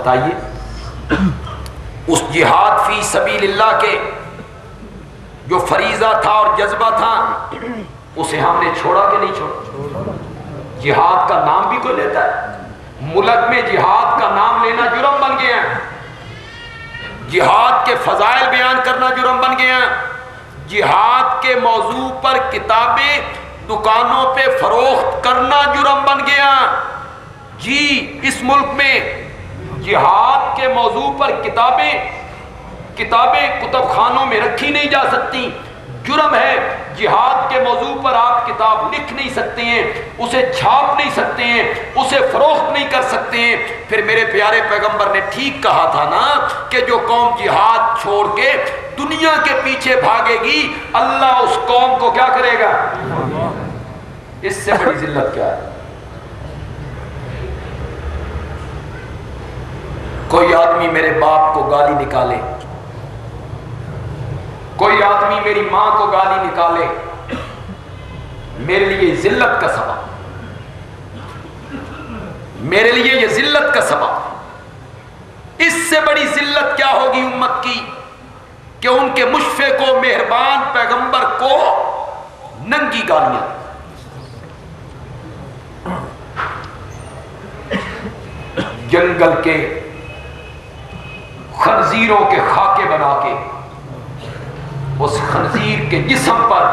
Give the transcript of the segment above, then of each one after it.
بتائیے اس جہاد فی سبیل اللہ کے جو فریضہ تھا اور جذبہ تھا اسے ہم نے چھوڑا کہ نہیں چھوڑا؟ جہاد کا نام بھی کوئی لیتا ہے؟ ملک میں جہاد کا نام لینا جرم بن گیا ہے، جہاد کے فضائل بیان کرنا جرم بن گیا ہے، جہاد کے موضوع پر کتابیں دکانوں پہ فروخت کرنا جرم بن گیا۔ جی اس ملک میں جہاد کے موضوع پر کتابیں کتب خانوں میں رکھی نہیں جا سکتی، جرم ہے۔ جہاد کے موضوع پر آپ کتاب لکھ نہیں سکتے ہیں، اسے چھاپ نہیں سکتے ہیں، اسے فروخت نہیں کر سکتے ہیں۔ پھر میرے پیارے پیغمبر نے ٹھیک کہا تھا نا کہ جو قوم جہاد چھوڑ کے دنیا کے پیچھے بھاگے گی اللہ اس قوم کو کیا کرے گا؟ اس سے بڑی ذلت کیا ہے؟ کوئی آدمی میرے باپ کو گالی نکالے، کوئی آدمی میری ماں کو گالی نکالے، میرے لیے ذلت کا سبب، میرے لیے یہ ذلت کا سبب۔ اس سے بڑی ذلت کیا ہوگی امت کی کہ ان کے مشفق و مہربان پیغمبر کو ننگی گالیاں۔ جنگل کے خنزیروں کے خاکے بنا کے اس خنزیر کے جسم پر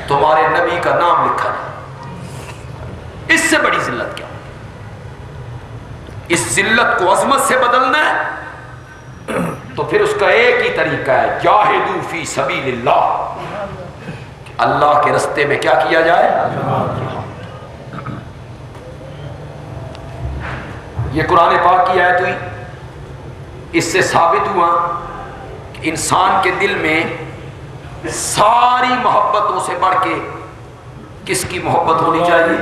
تمہارے نبی کا نام لکھا ہے، اس سے بڑی ذلت کیا؟ اس ذلت کو عظمت سے بدلنا ہے تو پھر اس کا ایک ہی طریقہ ہے، جاہدوا فی سبیل اللہ، اللہ کے رستے میں کیا کیا جائے؟ یہ قرآن پاک کی آیت ہوئی، اس سے ثابت ہوا کہ انسان کے دل میں ساری محبتوں سے بڑھ کے کس کی محبت ہونی چاہیے؟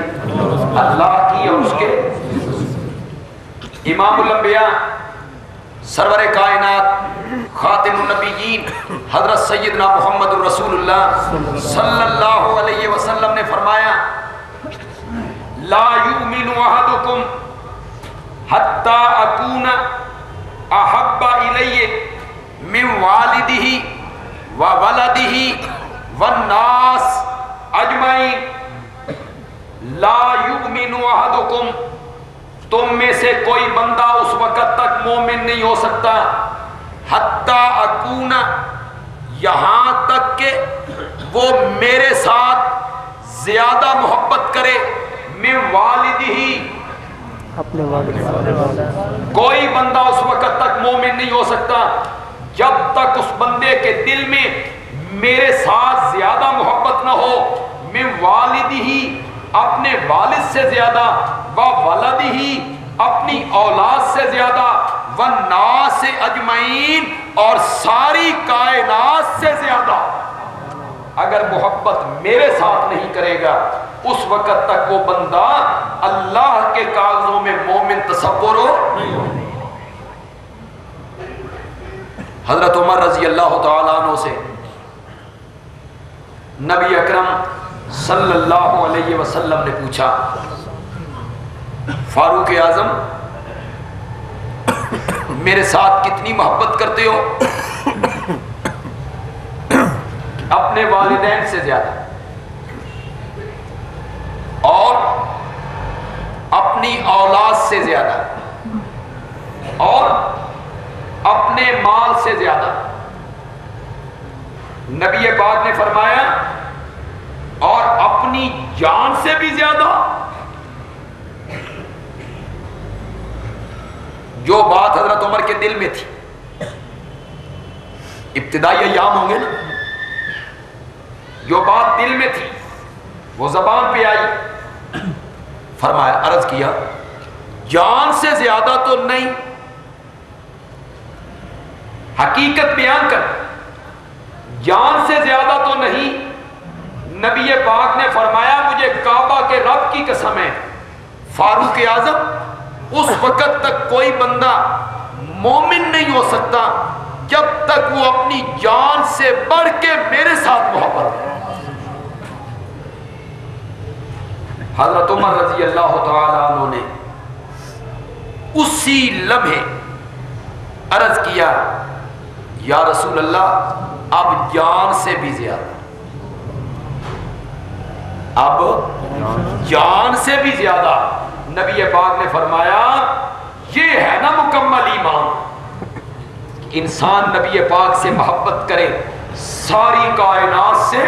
اللہ کی اور اس کے امام الانبیاء سرور کائنات خاتم النبیین حضرت سیدنا محمد الرسول اللہ صلی اللہ علیہ وسلم نے فرمایا لا یؤمن احدکم حتی اکون احب الی من والدہ وولدہ والناس اجمعین۔ لا یؤمن احدکم، تم میں سے کوئی بندہ اس وقت تک مومن نہیں ہو سکتا حتی اکون، یہاں تک کہ وہ میرے ساتھ زیادہ محبت کرے، من والدہ، اپنے والد، کوئی بندہ اس وقت تک مومن نہیں ہو سکتا جب تک اس بندے کے دل میں میرے ساتھ زیادہ محبت نہ ہو، من والدہ، اپنے والد سے زیادہ، وولدہ، اپنی اولاد سے زیادہ، والناس اجمعین، اور ساری کائنات سے زیادہ۔ اگر محبت میرے ساتھ نہیں کرے گا اس وقت تک وہ بندہ اللہ کے کاغذوں میں مومن تصور ہو۔ حضرت عمر رضی اللہ تعالیٰ عنہ سے نبی اکرم صلی اللہ علیہ وسلم نے پوچھا فاروق اعظم میرے ساتھ کتنی محبت کرتے ہو؟ اپنے والدین سے زیادہ اور اپنی اولاد سے زیادہ اور اپنے مال سے زیادہ۔ نبی پاک نے فرمایا اور اپنی جان سے بھی زیادہ۔ جو بات حضرت عمر کے دل میں تھی، ابتدائی ایام ہوں گے نا، جو بات دل میں تھی وہ زبان پہ آئی، فرمایا عرض کیا جان سے زیادہ تو نہیں، حقیقت بیان کر، جان سے زیادہ تو نہیں۔ نبی پاک نے فرمایا مجھے کعبہ کے رب کی قسم ہے فاروق اعظم اس وقت تک کوئی بندہ مومن نہیں ہو سکتا جب تک وہ اپنی جان سے بڑھ کے میرے ساتھ محبت ہے۔ حضرت عمر رضی اللہ تعالیٰ عنہ نے اسی لمحے عرض کیا یا رسول اللہ اب جان سے بھی زیادہ، اب جان سے بھی زیادہ۔ نبی پاک نے فرمایا یہ ہے نا مکمل ایمان، انسان نبی پاک سے محبت کرے ساری کائنات سے۔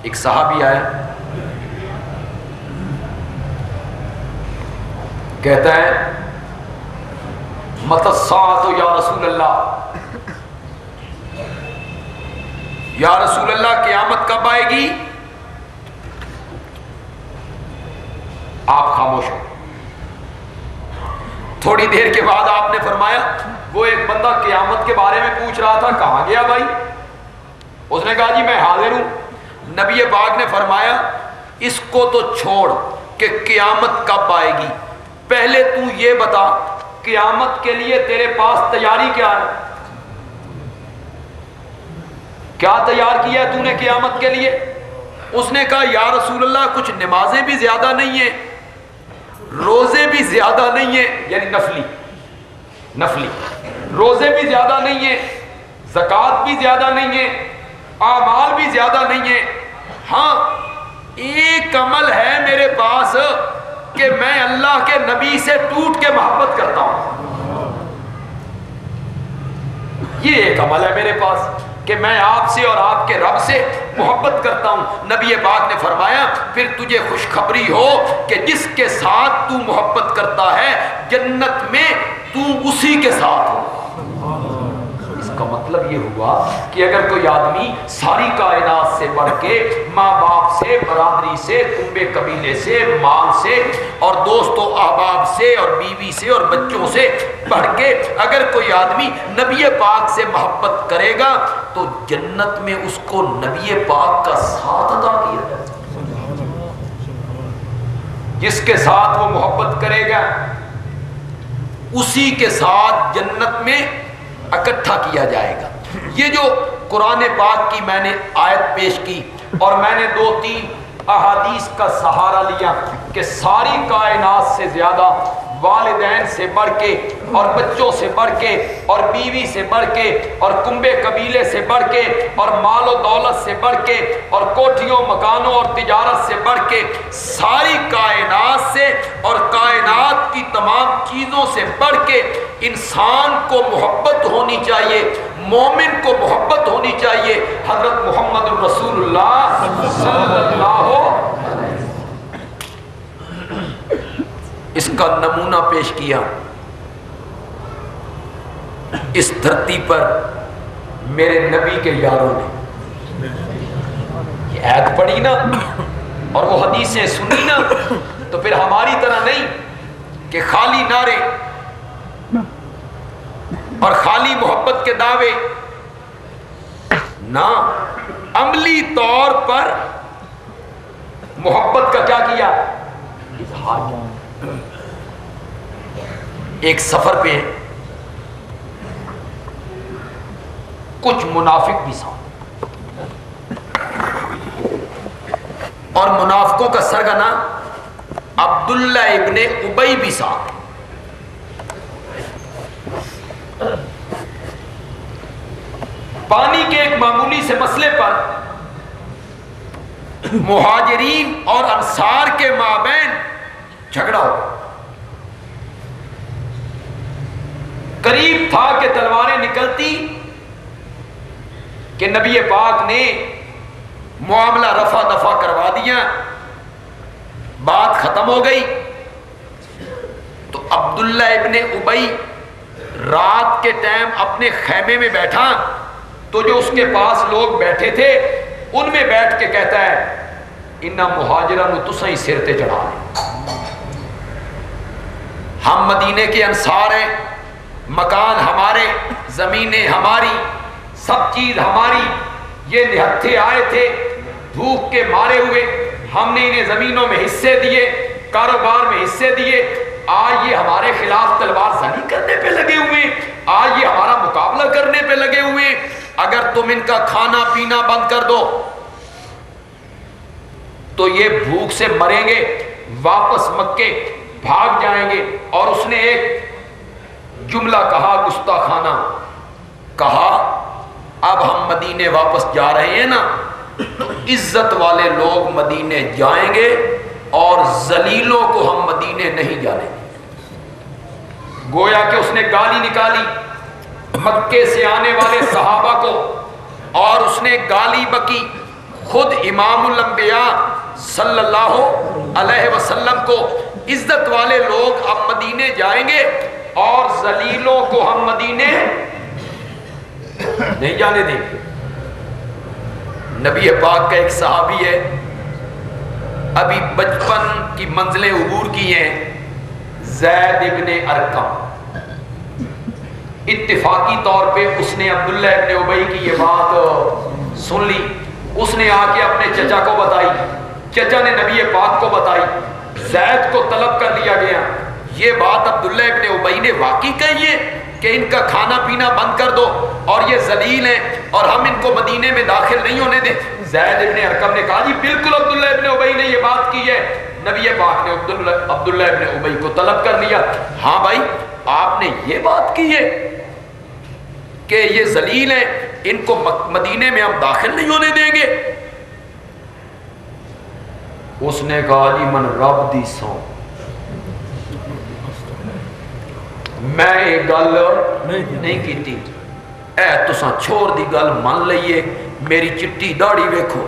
ایک صحابی آیا کہتا ہے متی الساعۃ یا رسول اللہ، یا رسول اللہ قیامت کب آئے گی؟ آپ خاموش ہو۔ تھوڑی دیر کے بعد آپ نے فرمایا وہ ایک بندہ قیامت کے بارے میں پوچھ رہا تھا، کہاں گیا بھائی؟ اس نے کہا جی میں حاضر ہوں۔ نبی پاک نے فرمایا اس کو تو چھوڑ کہ قیامت کب آئے گی، پہلے تو یہ بتا قیامت کے لیے تیرے پاس تیاری کیا ہے، کیا تیار کیا ہے تو نے قیامت کے لیے؟ اس نے کہا یا رسول اللہ کچھ نمازیں بھی زیادہ نہیں ہیں، روزے بھی زیادہ نہیں ہیں، یعنی نفلی روزے بھی زیادہ نہیں ہیں، زکوٰۃ بھی زیادہ نہیں ہے، اعمال بھی زیادہ نہیں ہیں، ہاں ایک عمل ہے میرے پاس کہ میں اللہ کے نبی سے ٹوٹ کے محبت کرتا ہوں، یہ ایک عمل ہے میرے پاس کہ میں آپ سے اور آپ کے رب سے محبت کرتا ہوں۔ نبی پاک نے فرمایا پھر تجھے خوشخبری ہو کہ جس کے ساتھ تو محبت کرتا ہے جنت میں تو اسی کے ساتھ ہو۔ اس کا مطلب یہ ہوا کہ اگر کوئی آدمی ساری کائنات سے بڑھ کے، ماں باپ سے، برادری سے، کنبے قبیلے سے، مال سے اور دوست و احباب سے اور بیوی سے اور بچوں سے بڑھ کے اگر کوئی آدمی نبی پاک سے محبت کرے گا تو جنت میں اس کو نبی پاک کا ساتھ عطا کیا جائے۔ جس کے ساتھ وہ محبت کرے گا اسی کے ساتھ جنت میں اکٹھا کیا جائے گا۔ یہ جو قرآن پاک کی میں نے آیت پیش کی اور میں نے 2-3 احادیث کا سہارا لیا کہ ساری کائنات سے زیادہ والدین سے بڑھ کے اور بچوں سے بڑھ کے اور بیوی سے بڑھ کے اور کنبے قبیلے سے بڑھ کے اور مال و دولت سے بڑھ کے اور کوٹھیوں مکانوں اور تجارت سے بڑھ کے ساری کائنات سے اور کائنات کی تمام چیزوں سے بڑھ کے انسان کو محبت ہونی چاہیے، مومن کو محبت ہونی چاہیے حضرت محمد رسول اللہ صلی اللہ علیہ وسلم۔ اس کا نمونہ پیش کیا اس دھرتی پر میرے نبی کے یاروں نے۔ یہ آیت پڑھی نا اور وہ حدیثیں سنی نا تو پھر ہماری طرح نہیں کہ خالی نعرے اور خالی محبت کے دعوے، نہ عملی طور پر محبت کا کیا کیا اظہار کیا۔ ایک سفر پہ کچھ منافق بھی ساتھ اور منافقوں کا سرگنا عبداللہ ابن ابی بھی ساتھ۔ پانی کے ایک معمولی سے مسئلے پر مہاجرین اور انصار کے مابین جھگڑا ہو، قریب تھا کہ تلواریں نکلتی کہ نبی پاک نے معاملہ رفع دفع کروا دیا، بات ختم ہو گئی۔ تو عبداللہ ابن ابی رات کے ٹائم اپنے خیمے میں بیٹھا تو جو اس کے پاس لوگ بیٹھے تھے ان میں بیٹھ کے کہتا ہے انہاں مہاجرہ نو تساں ہی سر تے چڑھا لے، ہم مدینے کے انصار ہیں، مکان ہمارے، زمینیں ہماری، سب چیز ہماری، یہ نہتھے آئے تھے بھوک کے مارے ہوئے، ہم نے انہیں زمینوں میں حصے دیے، کاروبار میں حصے دیے، آج یہ ہمارے خلاف تلوار زنی کرنے پہ لگے ہوئے، آج یہ ہمارا مقابلہ کرنے پہ لگے ہوئے، اگر تم ان کا کھانا پینا بند کر دو تو یہ بھوک سے مریں گے، واپس مکے بھاگ جائیں گے. اور اس نے ایک جملہ کہا گستاخانہ، کہا اب ہم مدینے واپس جا رہے ہیں نا تو عزت والے لوگ مدینے جائیں گے اور ذلیلوں کو ہم مدینے نہیں جانے دیں. گویا کہ اس نے گالی نکالی مکے سے آنے والے صحابہ کو، اور اس نے گالی بکی خود امام الانبیاء صلی اللہ علیہ وسلم کو. عزت والے لوگ اب مدینے جائیں گے اور ذلیلوں کو ہم مدینے نہیں جانے دیں گے. نبی پاک کا ایک صحابی ہے، ابھی بچپن کی منزلیں عبور کی ہیں، زید ابن ارقم. اتفاقی طور پہ اس نے عبداللہ ابن ابی کی یہ بات سن لی. اس نے آ کے اپنے چچا کو بتائی، چچا نے نبی پاک کو بتائی، زید کو طلب کر لیا گیا. یہ بات عبداللہ ابن ابی نے واقعی کہی ہے کہ ان کا کھانا پینا بند کر دو اور یہ ذلیل ہیں اور ہم ان کو مدینے میں داخل نہیں ہونے دیں؟ زید ابن ارقم نے کہا جی بالکل عبداللہ ابن ابی نے یہ بات کی ہے. نبی پاک نے عبداللہ ابن ابی کو طلب کر لیا. ہاں بھائی آپ نے یہ بات کی ہے کہ یہ ذلیل ہیں، ان کو مدینے میں ہم داخل نہیں ہونے دیں گے؟ اس نے کہا جی من رب دی سو میں یہ گل نہیں کیتی، اے تساں چھوڑ دی گل من لئیے، میری چٹی داڑھی ویکھو،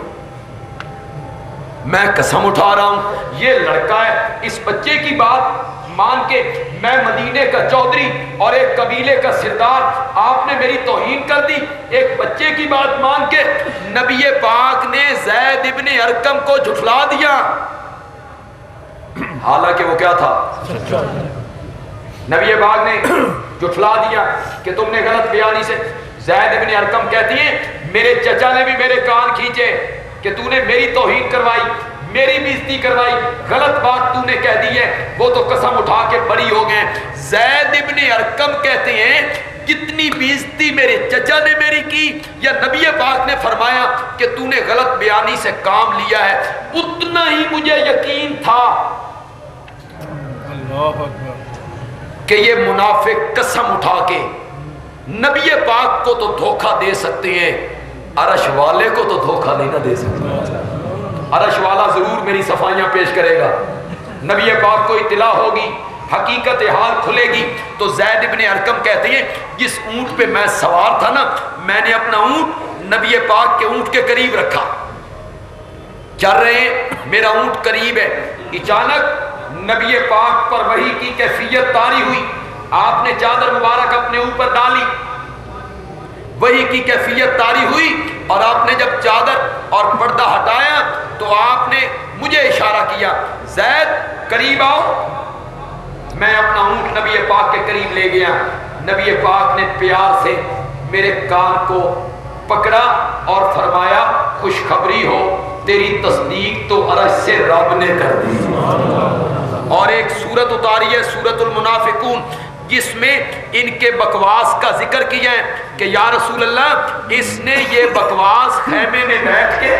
میں قسم اٹھا رہا ہوں یہ لڑکا ہے. اس بچے کی بات مان کے میں مدینے کا چودھری اور ایک قبیلے کا سردار، آپ نے میری توہین کر دی. ایک بچے کی بات مان کے نبی پاک نے زید ابن ارقم کو جھٹلا دیا، حالانکہ وہ کیا تھا؟ نبی پاک نے جھٹلا دیا کہ تم نے غلط بیانی سے. زید ابن ارقم کہتی ہیں میرے چچا نے بھی میرے کان کھینچے کہ تو نے میری توہین کروائی، میری بےزتی کروائی، غلط بات تو نے کہہ دی ہے. وہ تو قسم اٹھا کے بری ہو گئے. زید ابن ارقم کہتے ہیں جتنی بےزتی میرے چچا نے میری کی یا نبی پاک نے فرمایا کہ تو نے غلط بیانی سے کام لیا ہے، اتنا ہی مجھے یقین تھا کہ یہ منافق قسم اٹھا کے نبی پاک کو تو دھوکہ دے سکتے ہیں، عرش والے کو تو دھوکہ نہیں نہ دے سکتے. عرش والا ضرور میری صفائیاں پیش کرے گا، نبی پاک کو اطلاع ہوگی، حقیقت حال کھلے گی. تو زید ابن ارقم کہتے ہیں جس اونٹ پہ میں سوار تھا نا، میں نے اپنا اونٹ نبی پاک کے اونٹ کے قریب رکھا، چل رہے ہیں، میرا اونٹ قریب ہے. اچانک نبی پاک پر وحی کی کیفیت طاری ہوئی، آپ نے چادر مبارک اپنے اوپر ڈالی، وحی کی کیفیت طاری ہوئی، اور آپ نے جب چادر اور پردہ ہٹایا تو آپ نے مجھے اشارہ کیا زید قریب آؤ. میں اپنا اونٹ نبی پاک کے قریب لے گیا. نبی پاک نے پیار سے میرے کان کو پکڑا اور فرمایا خوشخبری ہو، تیری تصدیق تو عرش سے رب نے کر دی. اور ایک سورت اتاری ہے سورت المنافقون، جس میں ان کے بکواس کا ذکر کیا ہے کہ یا رسول اللہ اس نے یہ بکواس خیمے میں بیٹھ کے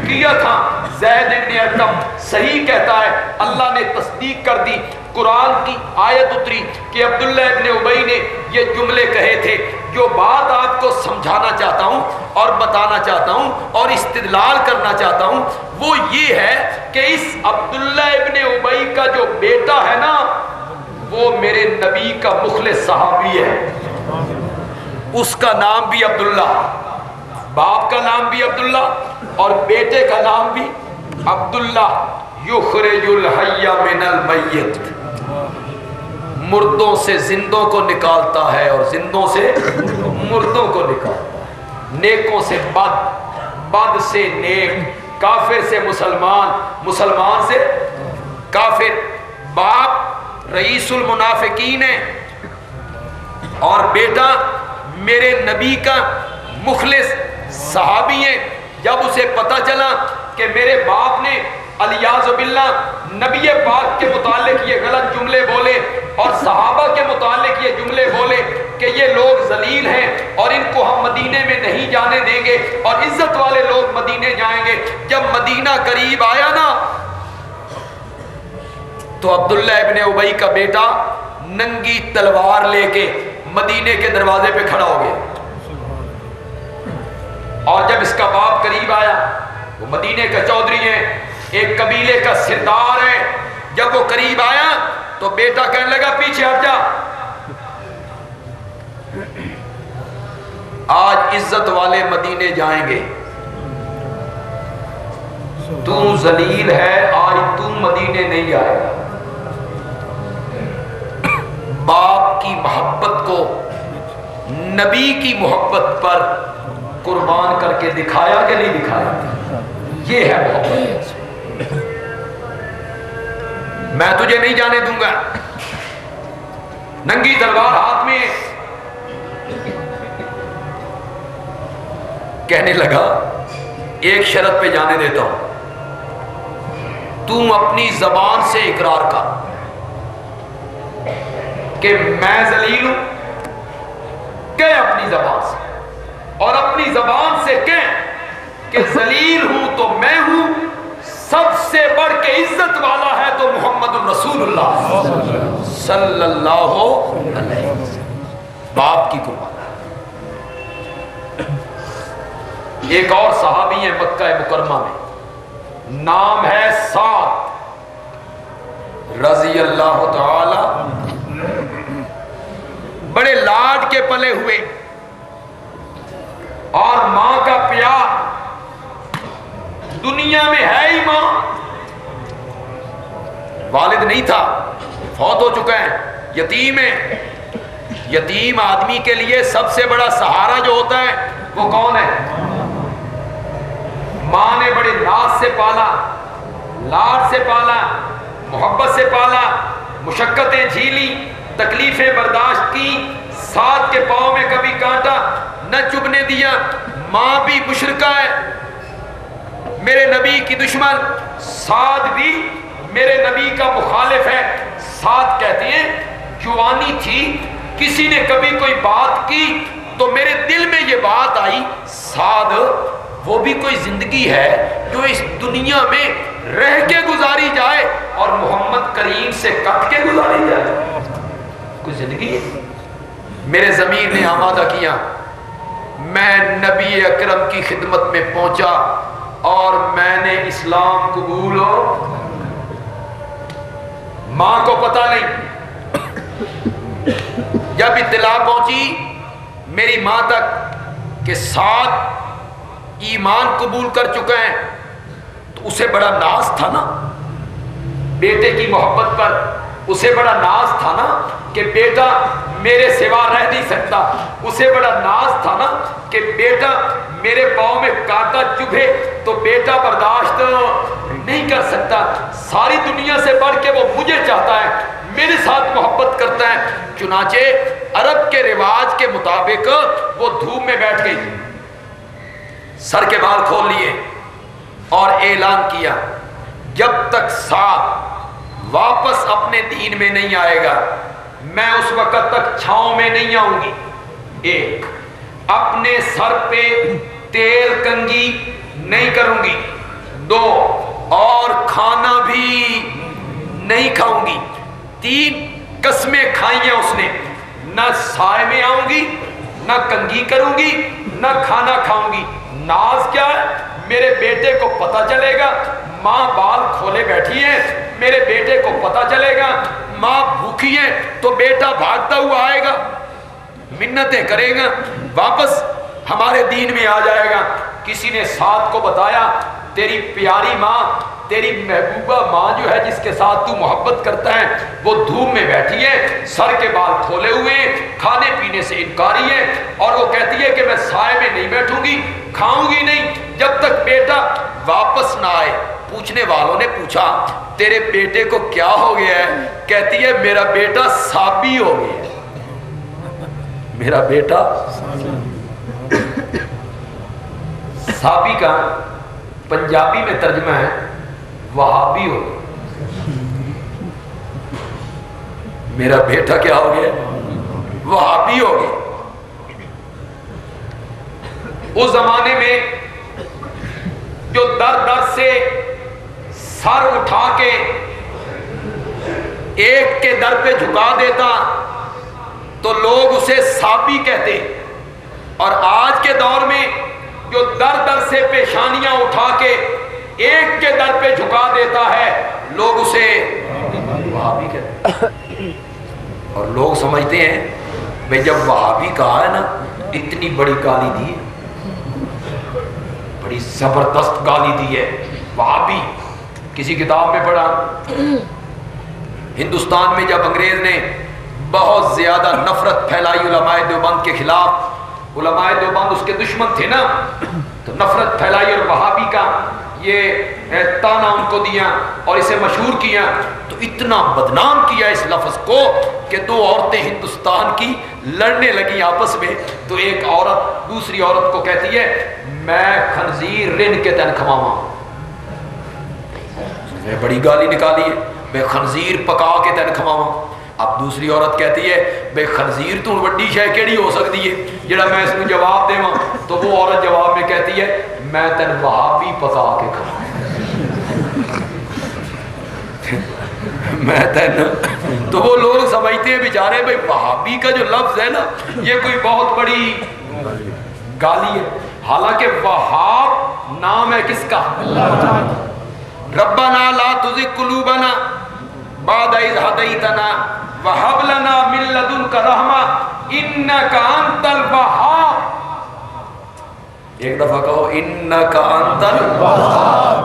کیا تھا. زید ابن ارقم صحیح کہتا ہے، اللہ نے تصدیق کر دی. قرآن کی آیت اتری کہ عبداللہ ابن ابی نے یہ جملے کہے تھے. جو بات آپ کو سمجھانا چاہتا ہوں اور بتانا چاہتا ہوں اور استدلال کرنا چاہتا ہوں وہ یہ ہے کہ اس عبداللہ ابن ابی کا جو بیٹا ہے نا، وہ میرے نبی کا مخلص صحابی ہے. اس کا نام بھی عبداللہ، باپ کا نام بھی عبداللہ اور بیٹے کا نام بھی عبداللہ. یخرج الحی من المیت، مردوں سے زندوں کو نکالتا ہے اور زندوں سے مردوں کو نکالتا ہے، نیکوں سے بد، بد سے نیک، کافر سے مسلمان، مسلمان سے کافر. باپ رئیس المنافقین ہے اور بیٹا میرے نبی کا مخلص صحابی ہے. جب اسے پتا چلا کہ میرے باپ نے الیاذ باللہ نبی پاک کے متعلق یہ غلط جملے بولے اور صحابہ کے متعلق یہ جملے بولے کہ یہ لوگ ذلیل ہیں اور ان کو ہم مدینے میں نہیں جانے دیں گے اور عزت والے لوگ مدینے جائیں گے، جب مدینہ قریب آیا نا تو عبداللہ ابن ابی کا بیٹا ننگی تلوار لے کے مدینے کے دروازے پہ کھڑا ہو گیا، اور جب اس کا باپ قریب آیا، وہ مدینے کا چودھری ہے، ایک قبیلے کا سردار ہے، جب وہ قریب آیا تو بیٹا کہنے لگا پیچھے ہٹ جا، آج عزت والے مدینے جائیں گے، تو ذلیل ہے، آج تو مدینے نہیں جائے گا۔ باپ کی محبت کو نبی کی محبت پر قربان کر کے دکھایا کہ نہیں دکھایا؟ یہ ہے محبت۔ میں تجھے نہیں جانے دوں گا، ننگی تلوار ہاتھ میں، کہنے لگا ایک شرط پہ جانے دیتا ہوں، تم اپنی زبان سے اقرار کر کہ میں ذلیل ہوں، کہ اپنی زبان سے، اور اپنی زبان سے کہیں کہ ذلیل ہوں تو میں ہوں، سب سے بڑھ کے عزت والا ہے تو محمد الرسول اللہ صلی اللہ علیہ وسلم۔ باپ کی قربانی۔ ایک اور صحابی ہے مکہ مکرمہ میں، نام ہے سعد رضی اللہ تعالی، بڑے لاڈ کے پلے ہوئے، اور ماں کا پیار دنیا میں ہے ہی ماں، والد نہیں تھا، فوت ہو چکا ہے، یتیم ہے۔ یتیم آدمی کے لیے سب سے بڑا سہارا جو ہوتا ہے وہ کون ہے؟ ماں نے بڑے ناز سے پالا، لاڈ سے پالا، محبت سے پالا، مشقتیں جھیلی، تکلیفیں برداشت کی، سعد کے پاؤں میں کبھی کانٹا نہ چبھنے دیا۔ ماں بھی مشرکہ ہے، میرے نبی کی دشمن، سعد بھی میرے نبی کا مخالف ہے۔ سعد کہتے ہیں جوانی تھی، کسی نے کبھی کوئی بات کی تو میرے دل میں یہ بات آئی، سعد وہ بھی کوئی زندگی ہے جو اس دنیا میں رہ کے گزاری جائے اور محمد کریم سے کٹ کے گزاری جائے، کوئی زندگی ہے۔ میرے ضمیر نے آمادہ کیا، میں نبی اکرم کی خدمت میں پہنچا اور میں نے اسلام قبول ہو۔ ماں کو پتہ نہیں، جب اطلاع پہنچی میری ماں تک کہ سعد ایمان قبول کر چکا ہے، تو اسے بڑا ناز تھا نا بیٹے کی محبت پر، اسے بڑا ناز تھا نا کہ بیٹا میرے سوا رہ نہیں سکتا، اسے بڑا ناز تھا نا کہ بیٹا میرے پاؤں میں کانٹا چبھے تو بیٹا برداشت نہیں کر سکتا، ساری دنیا سے بڑھ کے وہ مجھے چاہتا ہے، میرے ساتھ محبت کرتا ہے۔ چنانچہ عرب کے رواج کے مطابق وہ دھوپ میں بیٹھ گئی، سر کے بال کھول لیے اور اعلان کیا جب تک سعد واپس اپنے دین میں نہیں آئے گا میں اس وقت تک چھاؤں میں نہیں آؤں گی۔ ایک، اپنے سر پہ تیل کنگھی نہیں کروں گی۔ دو، اور کھانا بھی نہیں کھاؤں گی۔ تین، قسمیں کھائی ہیں اس نے، نہ سائے میں آؤں گی، نہ کنگھی کروں گی، نہ کھانا کھاؤں گی۔ ناز کیا ہے؟ میرے بیٹے کو پتہ چلے گا ماں بال کھولے بیٹھی ہے، میرے بیٹے کو پتہ چلے گا ماں بھوکی ہے تو بیٹا بھاگتا ہوا آئے گا، منتیں کرے گا، واپس ہمارے دین میں آ جائے گا۔ کسی نے سعد کو بتایا تیری پیاری ماں، تیری محبوبہ ماں جو ہے جس کے ساتھ تو محبت کرتا ہے وہ دھوپ میں بیٹھی ہے، سر کے بال کھولے ہوئے ہیں، کھانے پینے سے انکاری ہے، اور وہ کہتی ہے کہ میں سائے میں نہیں بیٹھوں گی، کھاؤں گی نہیں جب تک بیٹا واپس نہ آئے۔ پوچھنے والوں نے پوچھا تیرے بیٹے کو کیا ہو گیا ہے؟ کہتی ہے میرا بیٹا صابی ہو گیا ہے، میرا بیٹا صابی کا پنجابی میں ترجمہ ہے وہابی ہو گیا، میرا بیٹا کیا ہو گیا؟ وہابی ہو گیا۔ اس زمانے میں جو در در سے سر اٹھا کے ایک کے در پہ جھکا دیتا تو لوگ اسے صابی کہتے، اور آج کے دور میں جو در در سے پیشانیاں اٹھا کے ایک کے در پہ جھکا دیتا ہے لوگ اسے وہابی کہتے ہیں۔ اور لوگ سمجھتے ہیں بھئی جب وہابی کہا ہے نا، اتنی بڑی گالی دی ہے، بڑی زبردست گالی دی ہے وہابی۔ کسی کتاب میں پڑھا، ہندوستان میں جب انگریز نے بہت زیادہ نفرت پھیلائی علماء دیوبند کے خلاف، علماء دیوبند اس کے دشمن تھے نا، تو نفرت پھیلائی اور وہابی کا یہ تانا ان کو دیا اور اسے مشہور کیا، تو اتنا بدنام کیا اس لفظ کو کہ دو عورتیں ہندوستان کی لڑنے لگی آپس میں، تو ایک عورت دوسری عورت کو کہتی ہے میں خنزیر رن کے تن کھواواں، میں بڑی گالی نکالی ہے، میں خنزیر پکا کے تین کھواواں۔ اب دوسری عورت کہتی ہے بے خنزیر تو وڈی شے کیڑی ہو سکتی ہے جڑا میں اس کو جواب دیواں، تو وہ عورت جواب میں کہتی ہے میں تین وہابی پکا کے کھواواں، میں تین۔ تو وہ لوگ سمجھتے ہیں بیچارے بھائی وہابی کا جو لفظ ہے نا یہ کوئی بہت بڑی گالی ہے، حالانکہ وہاب نام ہے کس کا؟ ربنا لا تزغ قلوبنا بعد إذ هديتنا وهب لنا من لدنك رحمة إنك أنت الوهاب۔ ایک دفعہ کہو إنك أنت الوهاب،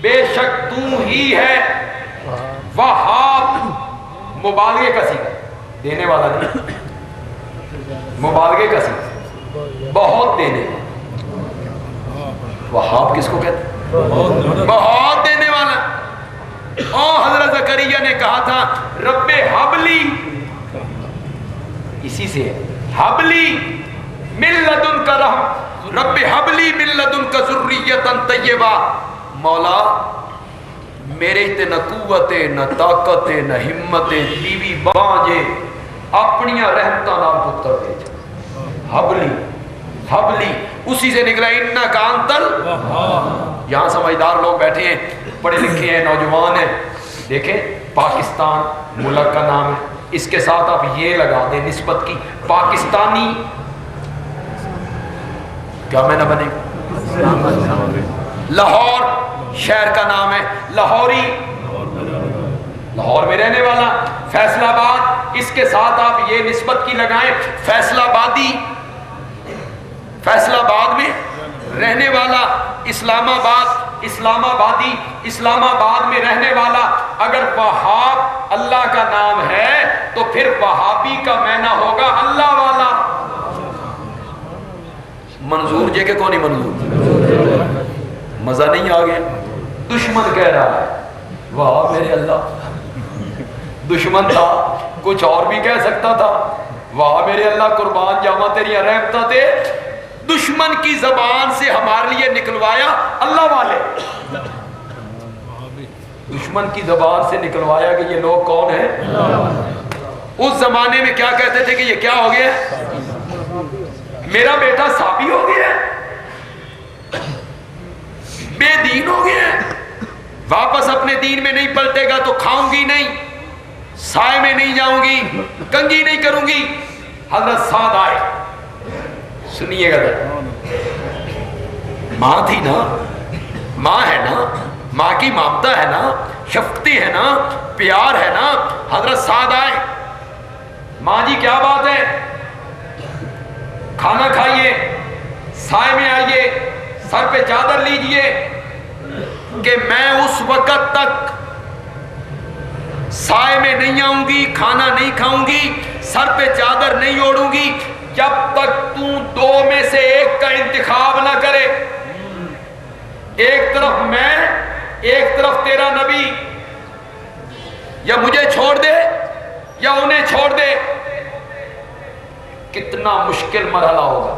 بے شک تو ہی ہے وہاب، مبالغے کا صیغہ، دینے والا نہیں، مبالغے کا صیغہ، بہت دینے والا۔ وہاب کس کو کہتے ہیں؟ بہت دینے والا۔ حضرت زکریا نے کہا تھا رب حبلی، اسی سے حبلی من لدنک رحم، رب حبلی من لدنک ذریۃ طیبہ، مولا میرے تے نہ قوت نہ طاقت نہ ہمت بیوی بانجے، اپنیاں رحمتاں نال پتر بھیج، حبلی حبلی، اسی سے نکلا انک انت الوہاب۔ یہاں سمجھدار لوگ بیٹھے ہیں، پڑھے لکھے ہیں، نوجوان ہیں، دیکھیں پاکستان ملک کا نام ہے، اس کے ساتھ آپ یہ لگا دیں نسبت کی، پاکستانی کیا میں نہ بنے گا؟ لاہور شہر کا نام ہے، لاہوری لاہور میں رہنے والا، فیصل آباد اس کے ساتھ آپ یہ نسبت کی لگائیں فیصل آبادی، فیصل آباد میں رہنے والا، اسلام آباد اسلام آبادی، اسلام آباد میں رہنے والا۔ اگر وہاب اللہ کا نام ہے تو پھر وہابی کا معنی ہوگا اللہ والا۔ منظور جے کہ کون ہی منظور؟ مزہ نہیں آ گیا؟ دشمن کہہ رہا ہے واہ میرے اللہ، دشمن تھا کچھ اور بھی کہہ سکتا تھا، واہ میرے اللہ قربان جاواں تیری رحمتاں تے، دشمن کی زبان سے ہمارے لیے نکلوایا اللہ والے، دشمن کی زبان سے نکلوایا کہ یہ لوگ کون ہیں؟ اس زمانے میں کیا کہتے تھے کہ یہ کیا ہو گیا؟ میرا بیٹا صابی ہو گیا، بے دین ہو گیا، واپس اپنے دین میں نہیں پلٹے گا تو کھاؤں گی نہیں، سائے میں نہیں جاؤں گی، کنگھی نہیں کروں گی۔ حضرت سعد آئے، سنیے گا، ماں تھی نا، ماں ہے نا، ماں کی ممتا ہے نا، شفقتی ہے نا، پیار ہے نا۔ حضرت سعد آئے، ماں جی کیا بات ہے، کھانا کھائیے، سائے میں آئیے، سر پہ چادر لیجئے کہ میں اس وقت تک سائے میں نہیں آؤں گی، کھانا نہیں کھاؤں گی، سر پہ چادر نہیں اوڑھوں گی جب تک تو دو میں سے ایک کا انتخاب نہ کرے، ایک طرف میں ایک طرف تیرا نبی، یا مجھے چھوڑ دے یا انہیں چھوڑ دے۔ کتنا مشکل مرحلہ ہوگا،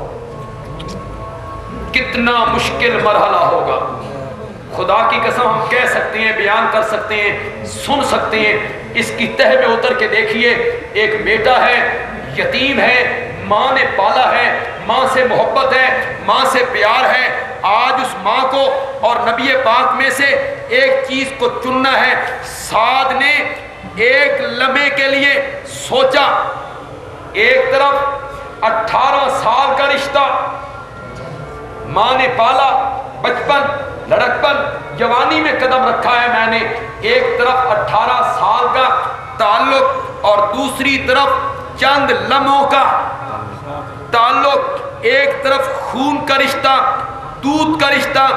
کتنا مشکل مرحلہ ہوگا، خدا کی قسم ہم کہہ سکتے ہیں، بیان کر سکتے ہیں، سن سکتے ہیں۔ اس کی تہ میں اتر کے دیکھیے، ایک بیٹا ہے، یتیم ہے، ماں نے پالا ہے، ماں سے محبت ہے، ماں سے پیار ہے، آج اس ماں کو اور نبی پاک میں سے ایک چیز کو چننا ہے۔ سعد نے ایک لمحے کے لیے سوچا، ایک طرف 18 سال کا رشتہ ماں نے پالا، بچپن، لڑکپن، جوانی میں قدم رکھا ہے میں نے، ایک طرف 18 سال کا تعلق اور دوسری طرف چند لمحوں کا تعلق، ایک طرف خون کا رشتہ، دودھ کا رشتہ،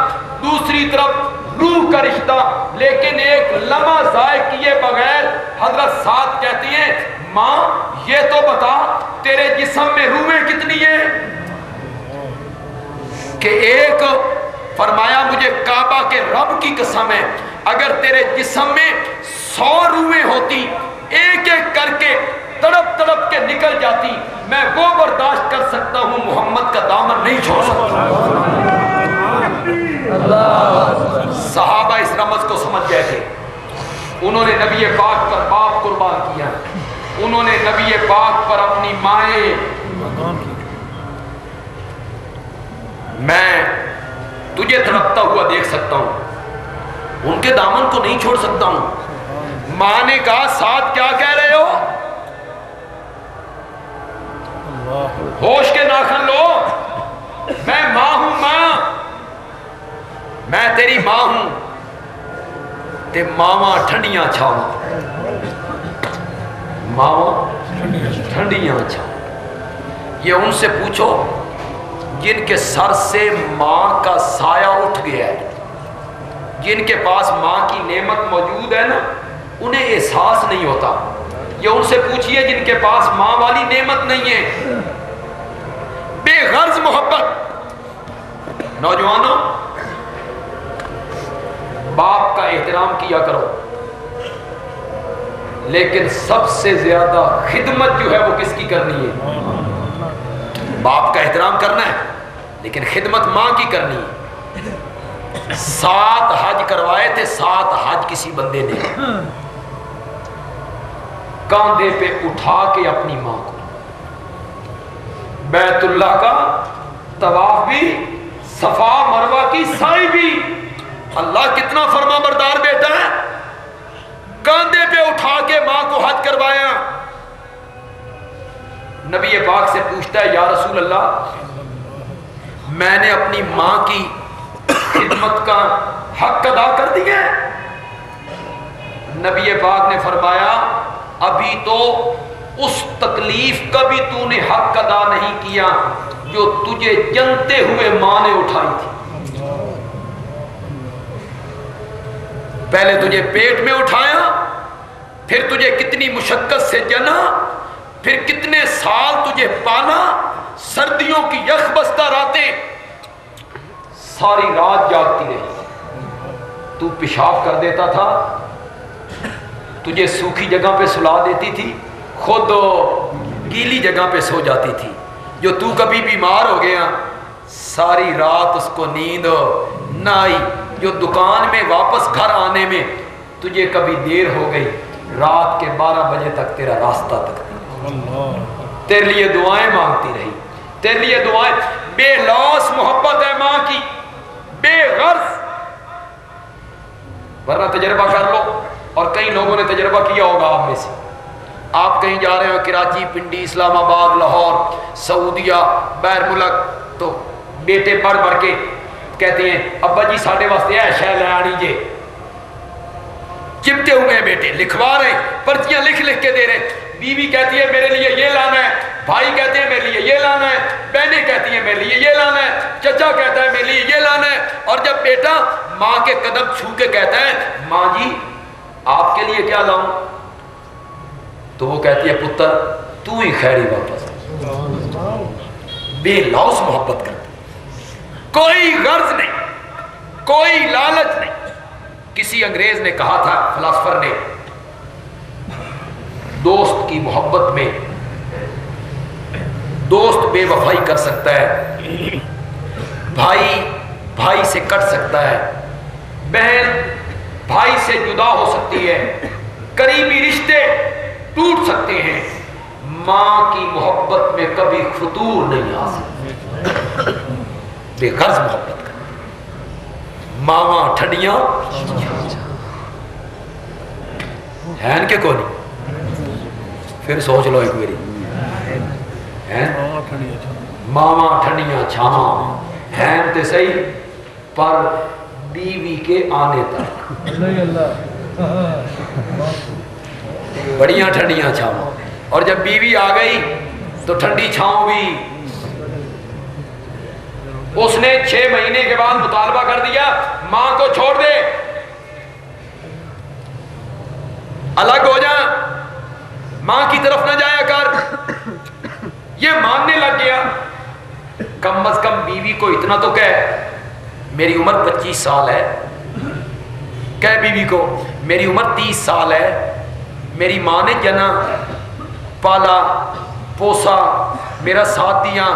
دوسری طرف روح کا رشتہ، لیکن ایک لمحہ ضائع کیے بغیر حضرت سعد کہتی ہیں ماں یہ تو بتا تیرے جسم میں روحیں کتنی ہیں؟ کہ ایک فرمایا مجھے کعبہ کے رب کی قسم ہے اگر تیرے جسم میں 100 روحیں ہوتی ایک ایک کر کے تڑپ تڑپ کے نکل جاتی، میں وہ برداشت کر سکتا ہوں، محمد کا دامن نہیں چھوڑ سکتا۔ صحابہ اس رمز کو سمجھ گئے تھے، انہوں نے نبی پاک پر باپ قربان کیا، انہوں نے نبی پاک پر اپنی مائیں، میں تجھے تڑپتا ہوا دیکھ سکتا ہوں، ان کے دامن کو نہیں چھوڑ سکتا ہوں۔ ماں نے کہا ساتھ کیا کہہ رہے ہو؟ ہوش کے ناخن لو، میں ماں ہوں، ماں میں تیری ماں ہوں، تے ماواں ٹھنڈیاں چھاواں، ماواں ٹھنڈیاں چھاواں۔ یہ ان سے پوچھو جن کے سر سے ماں کا سایہ اٹھ گیا ہے، جن کے پاس ماں کی نعمت موجود ہے نا انہیں احساس نہیں ہوتا۔ یہ ان سے پوچھئے جن کے پاس ماں والی نعمت نہیں ہے، بے غرض محبت۔ نوجوانوں باپ کا احترام کیا کرو، لیکن سب سے زیادہ خدمت جو ہے وہ کس کی کرنی ہے؟ باپ کا احترام کرنا ہے لیکن خدمت ماں کی کرنی ہے۔ 7 حج کروائے تھے، 7 حج کسی بندے نے کاندھے پہ اٹھا کے اپنی ماں کو، بیت اللہ کا طواف بھی، صفا مروہ کی سعی بھی، اللہ کتنا فرما بردار بیٹا ہے، کاندھے پہ اٹھا کے ماں کو حج کروایا۔ نبی پاک سے پوچھتا ہے یا رسول اللہ میں نے اپنی ماں کی خدمت کا حق ادا کر دیا ہے؟ نبی پاک نے فرمایا ابھی تو اس تکلیف کا بھی تو نے حق ادا نہیں کیا جو تجھے جنتے ہوئے ماں نے اٹھائی تھی۔ پہلے تجھے پیٹ میں اٹھایا، پھر تجھے کتنی مشقت سے جنا، پھر کتنے سال تجھے پالا، سردیوں کی یخ بستہ راتیں، ساری رات جاگتی رہی، تو پیشاب کر دیتا تھا، تجھے سوکھی جگہ پہ سلا دیتی تھی، خود گیلی جگہ پہ سو جاتی تھی۔ جو تو کبھی بیمار ہو گیا ساری رات اس کو نیند نہ آئی، جو دکان میں واپس گھر آنے میں تجھے کبھی دیر ہو گئی، رات کے 12 بجے تک تیرا راستہ تکتی، تیرے لیے دعائیں مانگتی رہی، تیرے لیے دعائیں، بے لوث محبت ہے ماں کی، بے غرض۔ ورنہ تجربہ کر لو، اور کئی لوگوں نے تجربہ کیا ہوگا آپ میں سے، آپ کہیں جا رہے ہو کراچی، پنڈی، اسلام آباد، لاہور، سعودیہ، بیر ملک، تو بیٹے بڑھ بڑھ کے کہتے ہیں ابا جی ساڑھے واسطے ہے شہ لے آنی جے، چمٹے ہوئے ہیں بیٹے، لکھوا رہے ہیں، پرچیاں لکھ لکھ کے دے رہے ہیں، بیوی کہتی ہے میرے لیے یہ لانا ہے، بھائی کہتے ہیں میرے لیے یہ لانا ہے، بہنیں کہتی ہیں میرے لیے یہ لانا ہے، چچا کہتا ہے میرے لیے یہ لانا ہے، اور جب بیٹا ماں کے قدم چھو کے کہتا ہے ماں جی آپ کے لیے کیا لاؤں، تو وہ کہتی ہے پتر تو ہی خیری واپس۔ بے لوث محبت کرتی، کوئی غرض نہیں، کوئی لالچ نہیں۔ کسی انگریز نے کہا تھا، فلاسفر نے، دوست کی محبت میں دوست بے وفائی کر سکتا ہے، بھائی بھائی سے کٹ سکتا ہے، بہن بھائی سے جدا ہو سکتی ہے، قریبی رشتے ٹوٹ سکتے ہیں، ماں کی محبت میں کبھی فتور نہیں آ سکتی۔ بے غرض محبت کر، ماواں ٹھنڈیاں۔ ہیں کہ کوئی نہیں؟ پھر سوچ لو ایک میری ماما ٹھنڈیاں چھاواں ہیں تے صحیح پر بیوی کے آنے تک بڑیاں ٹھنڈیاں چھاواں، اور جب بیوی آ گئی تو ٹھنڈی چھاؤں بھی۔ اس نے 6 مہینے کے بعد مطالبہ کر دیا ماں کو چھوڑ دے، الگ ہو جا، ماں کی طرف نہ جایا کر۔ یہ ماننے لگ گیا۔ کم از کم بیوی کو اتنا تو کہہ میری عمر 25 سال ہے، کہہ بیوی کو میری عمر 30 سال ہے، میری ماں نے جنا پالا پوسا میرا ساتھ دیا،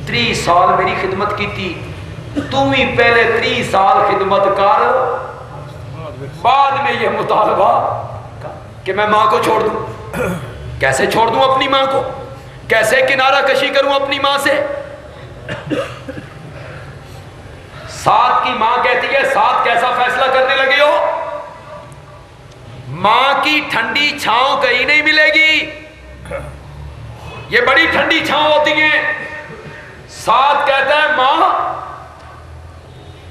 30 سال میری خدمت کی تھی، تم ہی پہلے 30 سال خدمت کر، بعد میں یہ مطالبہ کہ میں ماں کو چھوڑ دوں۔ کیسے چھوڑ دوں اپنی ماں کو؟ کیسے کنارہ کشی کروں اپنی ماں سے؟ ساتھ کی ماں کہتی ہے ساتھ کیسا فیصلہ کرنے لگے ہو؟ ماں کی ٹھنڈی چھاؤں کہیں نہیں ملے گی، یہ بڑی ٹھنڈی چھاؤں ہوتی ہیں۔ ساتھ کہتا ہے ماں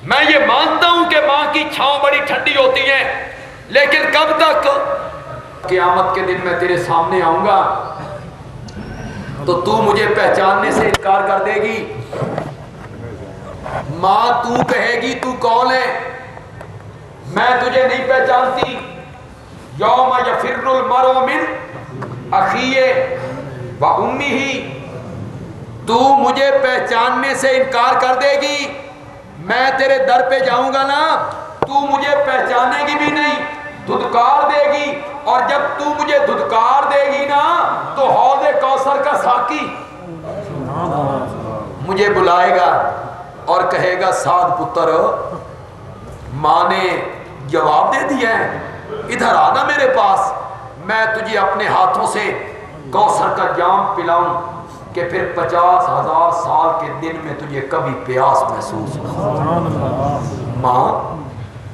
میں یہ مانتا ہوں کہ ماں کی چھاؤں بڑی ٹھنڈی ہوتی ہے، لیکن کب تک؟ قیامت کے دن میں تیرے سامنے آؤں گا تو تو مجھے پہچاننے سے انکار کر دے گی۔ ماں تو کہے گی تو کون ہے؟ میں تجھے نہیں پہچانتی۔ یوم یفر المرء من اخیہ و امہ، تو مجھے پہچاننے سے انکار کر دے گی، میں تیرے در پہ جاؤں گا نا تو مجھے پہچانے گی بھی نہیں، دھدکار دے گی، اور جب تو مجھے دھدکار دے گی نا تو حوض کوثر کا ساقی مجھے بلائے گا اور کہے گا سعد پتر ماں نے جواب دے دیا ہے، ادھر آنا میرے پاس، میں تجھے اپنے ہاتھوں سے کوثر کا جام پلاؤں کہ پھر 50,000 سال کے دن میں تجھے کبھی پیاس محسوس ہو۔ ماں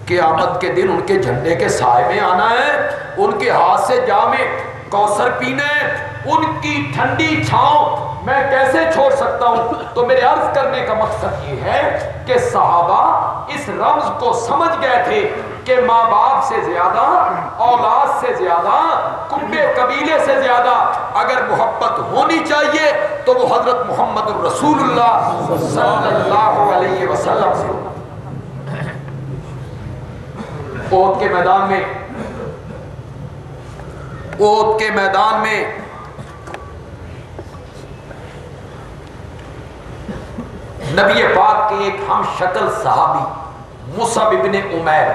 قیامت کے دن ان کے جھنڈے کے سائے میں آنا ہے، ان کے ہاتھ سے جام کوثر پینا ہے، ان کی ٹھنڈی چھاؤں میں کیسے چھوڑ سکتا ہوں؟ تو میرے عرض کرنے کا مقصد یہ ہے کہ صحابہ اس رمز کو سمجھ گئے تھے کہ ماں باپ سے زیادہ، اولاد سے زیادہ، کنبے قبیلے سے زیادہ اگر محبت ہونی چاہیے تو وہ حضرت محمد الرسول اللہ صلی اللہ علیہ وسلم سے۔ احد کے میدان میں، احد کے میدان میں نبی پاک کے ایک ہم شکل صحابی مصعب ابن عمیر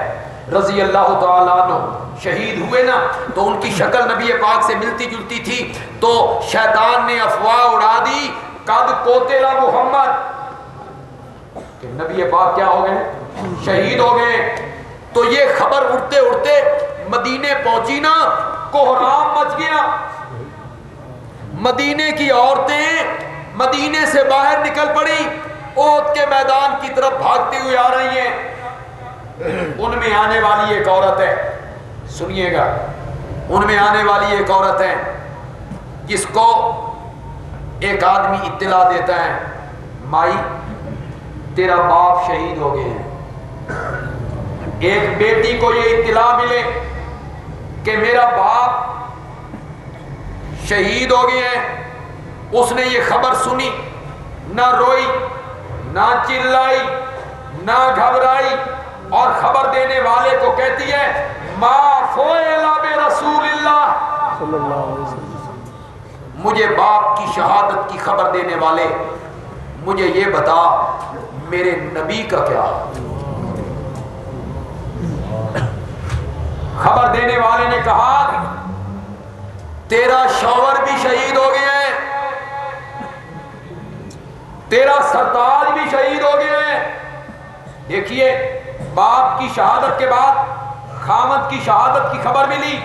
رضی اللہ تعالیٰ عنہ شہید ہوئے نا، تو ان کی شکل نبی پاک سے ملتی جلتی تھی، تو شیطان نے افواہ اڑا دی قد قتل محمد، کہ نبی پاک کیا ہو گئے؟ شہید ہو گئے۔ تو یہ خبر اڑتے اڑتے مدینے پہنچی نا، کوہرام مچ گیا، مدینے کی عورتیں مدینے سے باہر نکل پڑی، احد کے میدان کی طرف بھاگتی ہوئی آ رہی ہیں۔ ان میں آنے والی ایک عورت ہے، سنیے گا، ان میں آنے والی ایک عورت ہے جس کو ایک آدمی اطلاع دیتا ہے مائی تیرا باپ شہید ہو گئے ہیں۔ ایک بیٹی کو یہ اطلاع ملے کہ میرا باپ شہید ہو گئے ہیں، اس نے یہ خبر سنی، نہ روئی، نہ چلائی، نہ گھبرائی، اور خبر دینے والے کو کہتی ہے ما فعل برسول اللہ صلی اللہ علیہ وسلم، مجھے باپ کی شہادت کی خبر دینے والے مجھے یہ بتا میرے نبی کا کیا؟ خبر دینے والے نے کہا تیرا شوہر بھی شہید ہو گئے ہیں، تیرا سرتاج بھی شہید ہو گئے ہیں۔ دیکھیے باپ کی شہادت کے بعد خامد کی شہادت کی خبر ملی،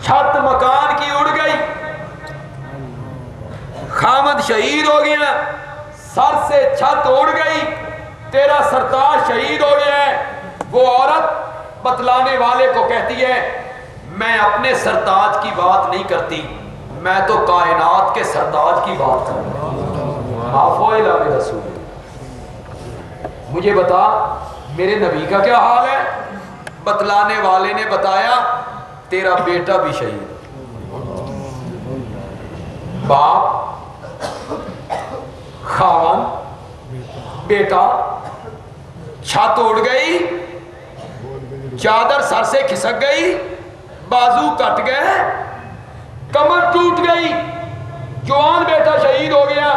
چھت مکان کی اڑ گئی، خامد شہید ہو گیا، سر سے چھت اڑ گئی، تیرا سرتاج شہید ہو گیا ہے۔ وہ عورت بتلانے والے کو کہتی ہے میں اپنے سرتاج کی بات نہیں کرتی، میں تو کائنات کے سرتاج کی بات کرتی ہوں۔ معافو الا برسول، مجھے بتا میرے نبی کا کیا حال ہے؟ بتلانے والے نے بتایا تیرا بیٹا بھی شہید، باپ، خاون، بیٹا، چھت اڑ گئی، چادر سر سے کھسک گئی، بازو کٹ گئے، کمر ٹوٹ گئی، جوان بیٹا شہید ہو گیا۔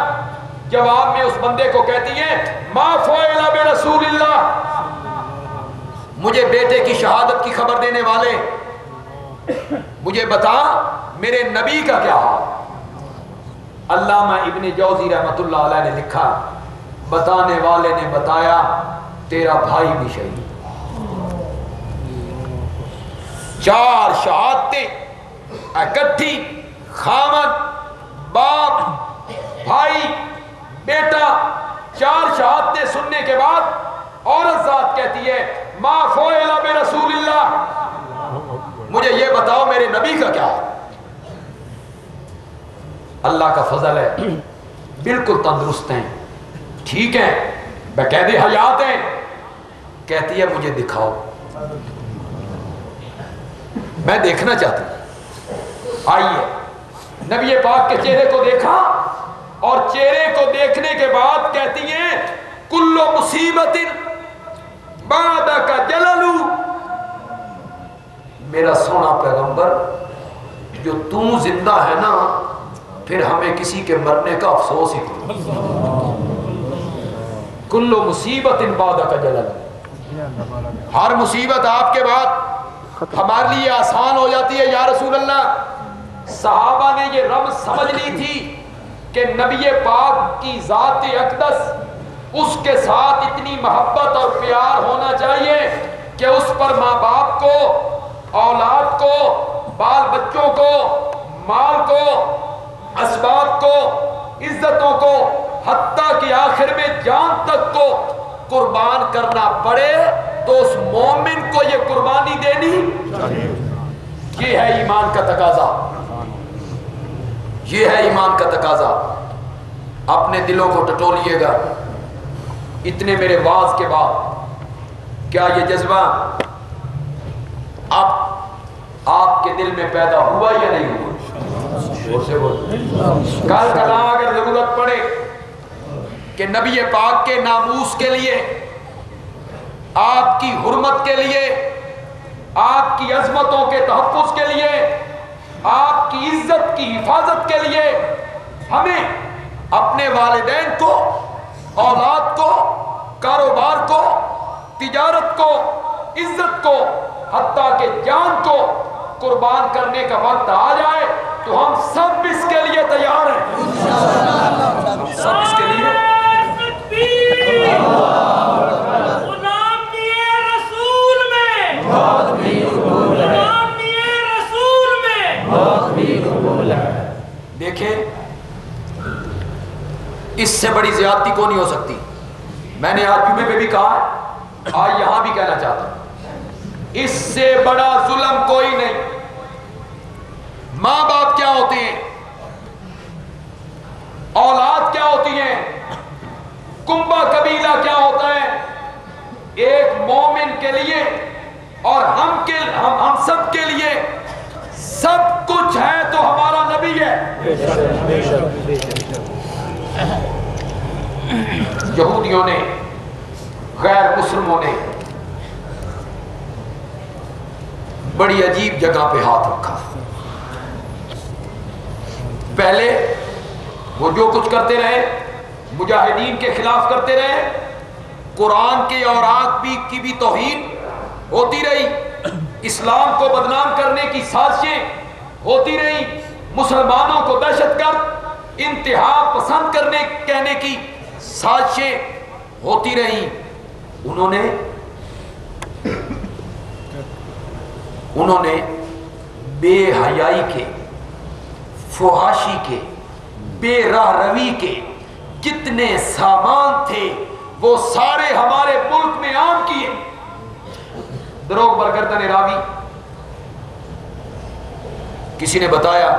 جواب میں اس بندے کو کہتی ہے ما فعل برسول اللہ، مجھے بیٹے کی شہادت کی خبر دینے والے مجھے بتا میرے نبی کا کیا حال؟ علامہ ابن جوزی رحمت اللہ علیہ نے لکھا بتانے والے نے بتایا تیرا بھائی بھی شہید۔ 4 شہادتیں اکٹھی، خامد، باپ، بھائی، بیٹا، 4 شہادتیں سننے کے بعد عورت ذات کہتی ہے ما فعل برسول اللہ، مجھے یہ بتاؤ میرے نبی کا کیا ہے؟ اللہ کا فضل ہے بالکل تندرست ہیں، ٹھیک ہیں، بقید حیات ہیں۔ کہتی ہے مجھے دکھاؤ، میں دیکھنا چاہتی ہوں۔ آئیے، نبی پاک کے چہرے کو دیکھا اور چہرے کو دیکھنے کے بعد کہتی ہیں کل مصیبت بعدک جلل، میرا سونا پیغمبر جو تو زندہ ہے نا پھر ہمیں کسی کے مرنے کا افسوس ہی کل مصیبت بعدک جلل، ہر مصیبت آپ کے بعد ہمارے لیے آسان ہو جاتی ہے یا رسول اللہ۔ صحابہ نے یہ رمز سمجھ لی تھی کہ نبی پاک کی ذات اقدس، اس کے ساتھ اتنی محبت اور پیار ہونا چاہیے کہ اس پر ماں باپ کو، اولاد کو، بال بچوں کو، مال کو، اسباب کو، عزتوں کو، حتیٰ کہ آخر میں جان تک کو قربان کرنا پڑے تو اس مومن کو یہ قربانی دینی، یہ ہے ایمان کا تقاضا، یہ ہے ایمان کا تقاضا۔ اپنے دلوں کو ٹٹولیے گا۔ اتنے میرے واز کے بعد کیا یہ جذبہ اب آپ کے دل میں پیدا ہوا یا نہیں ہوا؟ شور سے بول۔ کل کلا اگر ضرورت پڑے کہ نبی پاک کے ناموس کے لیے، آپ کی حرمت کے لیے، آپ کی عظمتوں کے تحفظ کے لیے، آپ کی عزت کی حفاظت کے لیے ہمیں اپنے والدین کو، اولاد کو، کاروبار کو، تجارت کو، عزت کو، حتیٰ کہ جان کو قربان کرنے کا وقت آ جائے تو ہم سب اس کے لیے تیار ہیں، ہم سب اس کے لیے۔ دیکھیں اس سے بڑی زیادتی کو نہیں ہو سکتی۔ میں نے آج جمعے میں بھی کہا، آج یہاں بھی کہنا چاہتا ہوں، اس سے بڑا ظلم کوئی نہیں۔ ماں باپ کیا ہوتے ہیں، اولاد کیا ہوتی ہیں، کنبہ قبیلہ کیا ہوتا ہے، ایک مومن کے لیے اور ہم سب کے لیے سب کچھ ہے تو ہمارا نبی ہے۔ یہودیوں نے، غیر مسلموں نے بڑی عجیب جگہ پہ ہاتھ رکھا۔ پہلے وہ جو کچھ کرتے رہے، مجاہدین کے خلاف کرتے رہے، قرآن کے اور آگ کی بھی توہین ہوتی رہی، اسلام کو بدنام کرنے کی سازشیں ہوتی رہی، مسلمانوں کو دہشت گرد، انتہا پسند کہنے کی سازشیں ہوتی رہی۔ انہوں نے بے حیائی کے، فحاشی کے، بے راہ روی کے جتنے سامان تھے وہ سارے ہمارے ملک میں عام کیے۔ دروغ برگردن راوی. کسی نے بتایا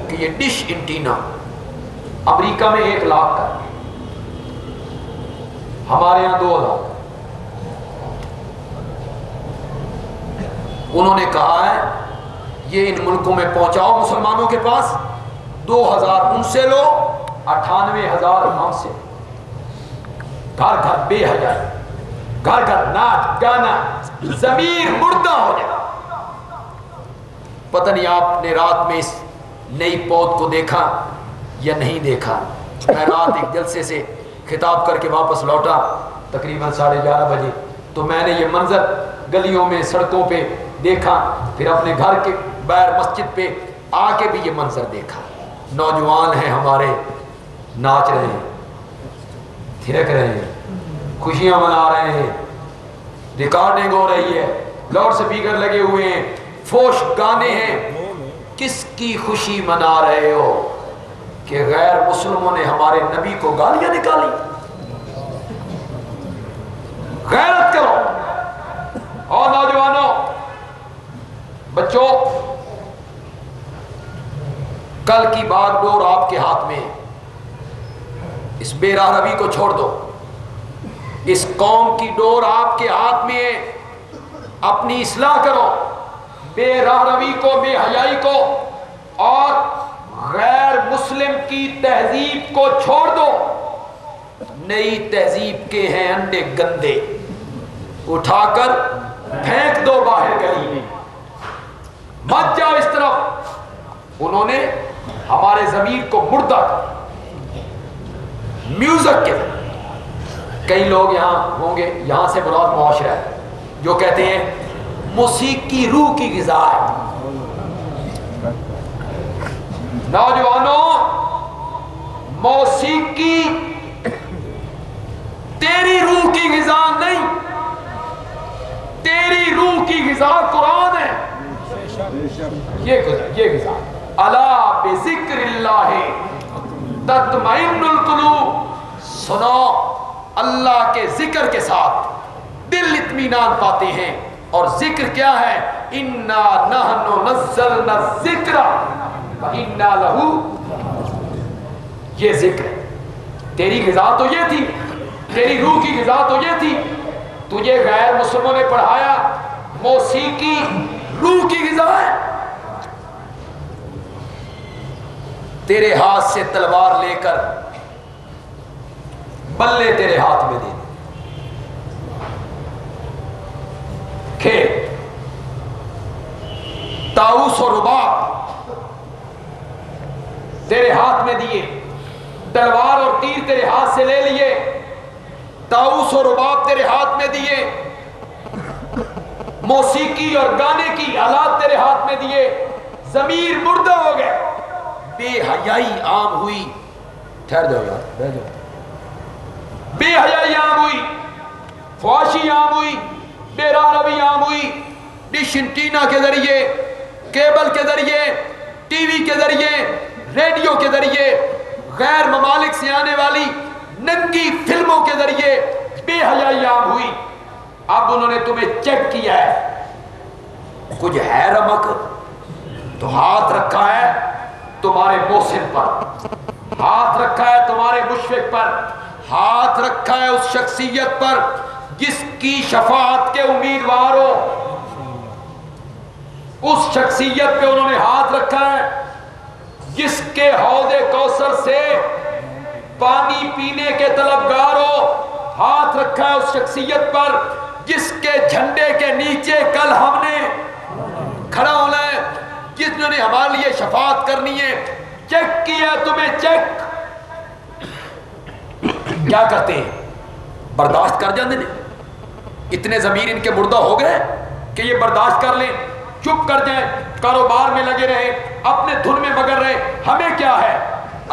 کہ یہ ڈش انٹینا امریکہ میں 1 لاکھ کا، ہمارے یہاں 2 لاکھ. انہوں نے کہا ہے یہ ان ملکوں میں پہنچاؤ مسلمانوں کے پاس، 2000 ان سے لو، 98,000 ہم سے. گھر گھر بے حیائی، گھر گھر ناچ گانا، ضمیر مردہ ہو جائے. پتہ نہیں آپ نے رات میں اس نئی پود کو دیکھا یا نہیں دیکھا. میں رات ایک جلسے سے خطاب کر کے واپس لوٹا تقریباً 11:30 بجے، تو میں نے یہ منظر گلیوں میں سڑکوں پہ دیکھا، پھر اپنے گھر کے باہر مسجد پہ آ کے بھی یہ منظر دیکھا. نوجوان ہیں ہمارے، ناچ رہے ہیں، تھرک رہے ہیں، خوشیاں منا رہے ہیں، ریکارڈنگ ہو رہی ہے، لاؤڈ سپیکر لگے ہوئے ہیں، فوش گانے ہیں. کس کی خوشی منا رہے ہو کہ غیر مسلموں نے ہمارے نبی کو گالیاں نکالی؟ غیرت کرو. اور نوجوانوں، بچوں، کل کی باغ ڈور آپ کے ہاتھ میں. اس بے راہ روی کو چھوڑ دو. اس قوم کی ڈور آپ کے ہاتھ میں ہے. اپنی اصلاح کرو، بے راہ روی کو، بے حیائی کو اور غیر مسلم کی تہذیب کو چھوڑ دو. نئی تہذیب کے ہیں انڈے گندے، اٹھا کر پھینک دو باہر گلی میں. مت جاؤ اس طرف. انہوں نے ہمارے ضمیر کو مردہ کر. میوزک کے کئی لوگ یہاں ہوں گے، یہاں سے مراد معاشرہ ہے، جو کہتے ہیں موسیقی روح کی غذا ہے. نوجوانوں، موسیقی تیری روح کی غذا نہیں، تیری روح کی غذا قرآن ہے. یہ غذا الا بذکر اللہ تطمئن القلوب. سنو، اللہ کے ذکر کے ساتھ دل اطمینان پاتے ہیں. اور ذکر کیا ہے؟ انا نحن نزلنا الذکر وانا لہ. یہ ذکر ہے. تیری غذا تو یہ تھی، تیری روح کی غذا تو یہ تھی. تجھے غیر مسلموں نے پڑھایا موسیقی روح کی غذا ہے. تیرے ہاتھ سے تلوار لے کر بلے تیرے ہاتھ میں دے دے، کھیل. طاؤس و رباب تیرے ہاتھ میں دیے، تلوار اور تیر تیرے ہاتھ سے لے لیے، طاؤس و رباب تیرے ہاتھ میں دیے، موسیقی اور گانے کی آلات تیرے ہاتھ میں دیے. ضمیر مردہ ہو گئے، بے حیائی عام ہوئی. ٹھہر جاؤ یار، بیٹھ جاؤ. بے حیائی عام ہوئی، فحاشی عام ہوئی، بے راہ روی عام ہوئی. ڈش انٹینا کے ذریعے، کیبل کے ذریعے، ٹی وی کے ذریعے، ریڈیو کے ذریعے، غیر ممالک سے آنے والی ننگی فلموں کے ذریعے بے حیائی عام ہوئی. اب انہوں نے تمہیں چیک کیا ہے، کچھ ہے رمق تو ہاتھ رکھا ہے تمہارے محسن پر، ہاتھ رکھا ہے تمہارے مشفق پر، ہاتھ رکھا ہے اس شخصیت پر جس کی شفاعت کے امیدوار ہو. اس شخصیت پہ انہوں نے ہاتھ رکھا ہے جس کے حوض کوثر سے پانی پینے کے طلبگار ہو. ہاتھ رکھا ہے اس شخصیت پر جس کے جھنڈے کے نیچے کل ہم نے کھڑا ہونا ہے، جس نے ہمارے لیے شفاعت کرنی ہے. چیک کیا تمہیں، چیک. کیا کرتے ہیں؟ برداشت کر جاندے نے. اتنے ضمیر ان کے مردہ ہو گئے کہ یہ برداشت کر لیں، چپ کر جائیں، کاروبار میں لگے رہے، اپنے دھن میں مگن رہے. ہمیں کیا ہے؟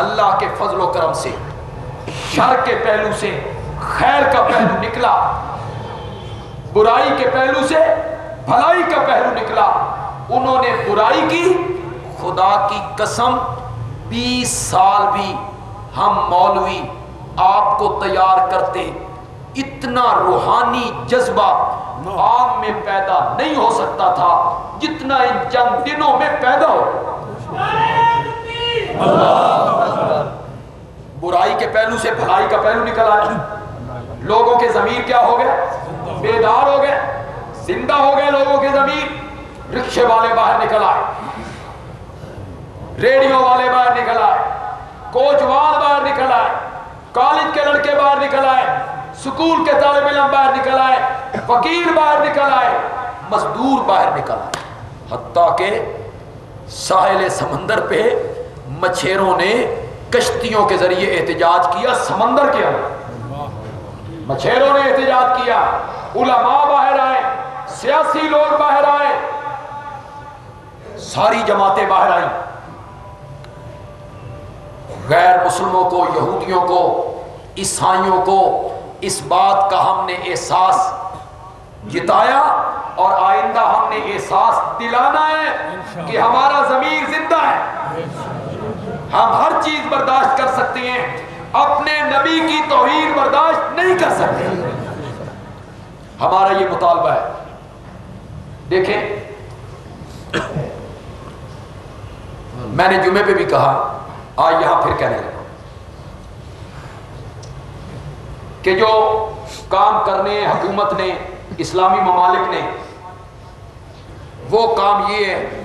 اللہ کے فضل و کرم سے شر کے پہلو سے خیر کا پہلو نکلا، برائی کے پہلو سے بھلائی کا پہلو نکلا. انہوں نے برائی کی، خدا کی قسم 20 سال بھی ہم مولوی آپ کو تیار کرتے. اتنا روحانی جذبہ عام میں پیدا نہیں ہو سکتا تھا جتنا ان چند دنوں میں پیدا ہو۔ برائی کے پہلو سے بھلائی کا پہلو نکل آیا، لوگوں کے ضمیر کیا ہو گئے؟ بیدار ہو گئے، زندہ ہو گئے لوگوں کے ضمیر۔ رکشے والے باہر نکل آئے، ریڈیو والے باہر نکل آئے، کوچ وال باہر نکل آئے، کالج کے لڑکے باہر نکل آئے، سکول کے طالب علم باہر نکل آئے، فقیر باہر نکل آئے، مزدور باہر نکل آئے، حتیٰ کہ ساحل سمندر پہ مچھیروں نے کشتیوں کے ذریعے احتجاج کیا۔ سمندر کے اندر مچھیروں نے احتجاج کیا، علماء باہر آئے، سیاسی لوگ باہر آئے، ساری جماعتیں باہر آئیں۔ غیر مسلموں کو، یہودیوں کو، عیسائیوں کو اس بات کا ہم نے احساس جتایا اور آئندہ ہم نے احساس دلانا ہے کہ ہمارا ضمیر زندہ ہے، ہم ہر چیز برداشت کر سکتے ہیں، اپنے نبی کی توہین برداشت نہیں کر سکتے۔ ہمارا یہ مطالبہ ہے۔ دیکھیں، میں نے جمعے پہ بھی کہا، آج یہاں پھر کہنے لگا کہ جو کام کرنے حکومت نے، اسلامی ممالک نے، وہ کام یہ ہے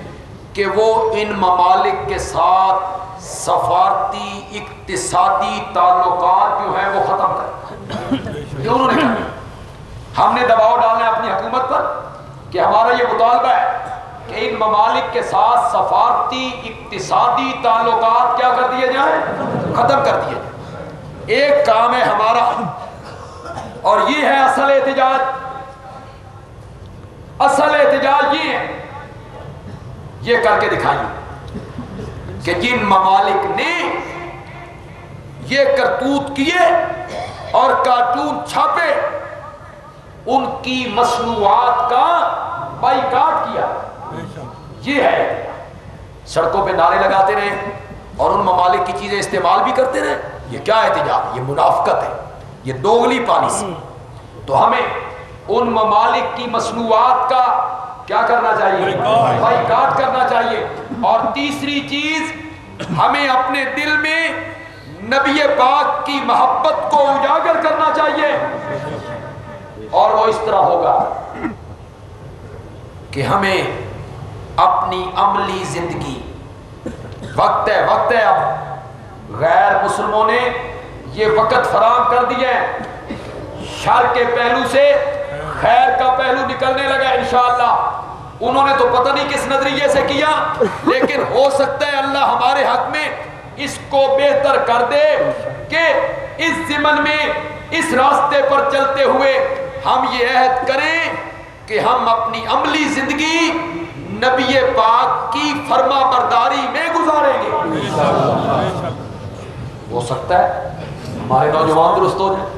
کہ وہ ان ممالک کے ساتھ سفارتی اقتصادی تعلقات جو ہیں وہ ختم کریں۔ یہ انہوں نے کہا، ہم نے دباؤ ڈالنا ہے اپنی حکومت پر کہ ہمارا یہ مطالبہ ہے کہ ان ممالک کے ساتھ سفارتی اقتصادی تعلقات کیا کر دیے جائیں؟ ختم کر دیے جائیں۔ ایک کام ہے ہمارا، اور یہ ہے اصل احتجاج۔ اصل احتجاج یہ ہے، یہ کر کے دکھائیے کہ جن ممالک نے یہ کرتوت کیے اور کارٹون چھاپے، ان کی مصنوعات کا بائیکاٹ کیا۔ یہ ہے، سڑکوں پہ نعرے لگاتے رہے اور ان ممالک کی چیزیں استعمال بھی کرتے رہے۔ یہ کیا احتجاج؟ یہ منافقت ہے، یہ دوغلی پالیسی۔ تو ہمیں ان ممالک کی مصنوعات کا کیا کرنا چاہیے؟ بائیکاٹ کرنا چاہیے۔ اور تیسری چیز، ہمیں اپنے دل میں نبی پاک کی محبت کو اجاگر کرنا چاہیے، اور وہ اس طرح ہوگا کہ ہمیں اپنی عملی زندگی، وقت ہے اب غیر مسلموں نے یہ وقت فراہم کر دیا ہے، شر کے پہلو سے خیر کا پہلو نکلنے لگا انشاءاللہ۔ انہوں نے تو پتہ نہیں کس نظریے سے کیا، لیکن ہو سکتا ہے اللہ ہمارے حق میں اس کو بہتر کر دے کہ اس ضمن میں، اس راستے پر چلتے ہوئے ہم یہ عہد کریں کہ ہم اپنی عملی زندگی نبی پاک کی فرما برداری میں گزاریں گے۔ ہو سکتا ہے ہمارے نوجوان درست ہو جائیں،